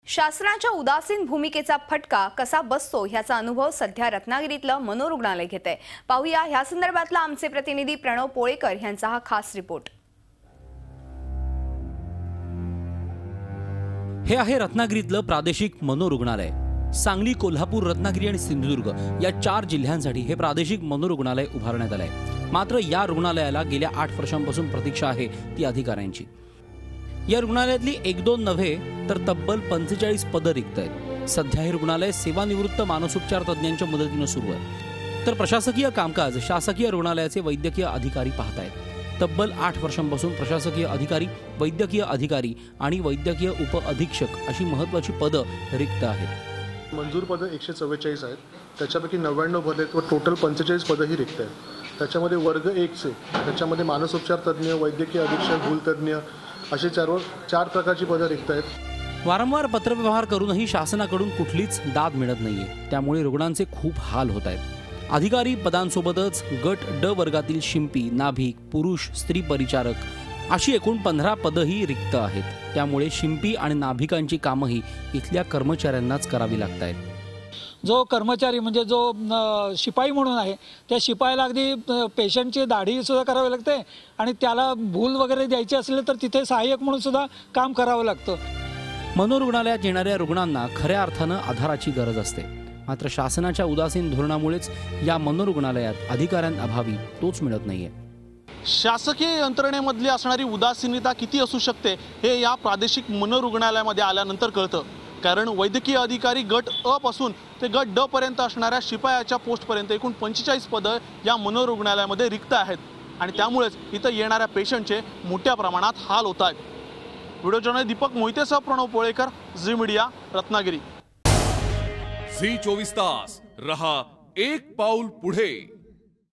शासनाच्या उदासीन भूमिकेचा फटका कसा बसतो ह्याचा अनुभव सध्या रत्नागिरीतलं मनोरुग्णालय घेतंय। पाहूया ह्या संदर्भातला आमचे प्रतिनिधी प्रणव पोळेकर यांचा हा खास रिपोर्ट। हे आहे रत्नागिरीतलं प्रादेशिक मनोरुग्णालय। सांगली, कोल्हापूर, रत्नागिरी आणि सिंधुदुर्ग या 4 जिल्ह्यांसाठी हे प्रादेशिक मनोरुग्णालय उभारण्यात आलंय। मात्र या रुग्णालयाला गेल्या 8 वर्षांपासून प्रतीक्षा आहे ती अधिकाऱ्यांची। या रुग्णालयातली 1-2 नव्हे तर तब्बल 45 पदं रिक्त आहेत। सध्या हे रुग्णालय सेवानिवृत्त मानसोपचार तज्ज्ञांच्या मदतीनं सुरू आहे। तर प्रशासकीय कामकाज शासकीय रुग्णालयाचे वैद्यकीय अधिकारी पाहतायत। तब्बल 8 वर्षांपासून प्रशासकीय अधिकारी, वैद्यकीय अधिकारी आणि वैद्यकीय उप अधीक्षक अशी महत्त्वाची पदं रिक्त आहेत। मंजूर पदं 144 आहेत। त्याच्यापैकी 99 भरलेत व टोटल 45 पदंही रिक्त आहेत। त्याच्यामध्ये वर्ग 1चे त्याच्यामध्ये मानसोपचार तज्ज्ञ, वैद्यकीय अधीक्षक, भूलतज्ञ अशी 4 प्रकारची पदं रिक्त आहेत। वारंवार पत्रव्यवहार करूनही शासनाकडून कुठलीच दाद मिळत नाहीये। त्यामुळे रुग्णांचे खूप हाल होत आहेत। अधिकारी पदांसोबतच गट ड वर्गातील शिंपी, नाभिक, पुरुष, स्त्री परिचारक अशी एकूण 15 पदंही रिक्त आहेत। त्यामुळे शिंपी आणि नाभिकांची कामंही इथल्या कर्मचाऱ्यांनाच करावी लागत आहेत। जो कर्मचारी म्हणजे जो शिपाई म्हणून आहे, त्या शिपायाला अगदी पेशंटची दाढी सुद्धा करावी लागते आणि त्याला भूल वगैरे द्यायची असले तर तिथे सहाय्यक म्हणून सुद्धा काम करावं लागतं। मनोरुग्णालयात येणाऱ्या रुग्णांना खऱ्या अर्थानं आधाराची गरज असते। मात्र शासनाच्या उदासीन धोरणामुळेच या मनोरुग्णालयात अधिकाऱ्यांअभावी तोच मिळत नाहीये। शासकीय यंत्रणेमधली असणारी उदासीनता किती असू शकते हे या प्रादेशिक मनोरुग्णालयामध्ये आल्यानंतर कळतं। कारण वैद्यकीय अधिकारी गट अ पासून ते गट ड पर्यंत असणाऱ्या शिपायाच्या पोस्टपर्यंत एकूण 45 पदं या मनोरुग्णालयामध्ये रिक्त आहेत आणि त्यामुळेच इथं येणाऱ्या पेशंटचे मोठ्या प्रमाणात हाल होत आहेत। व्हिडिओ जर्नलिस्ट दीपक मोहितेसह Pranav Polekar, Zee media, Ratnagiri. Zee 24 तास रहा एक पाऊल पुढे।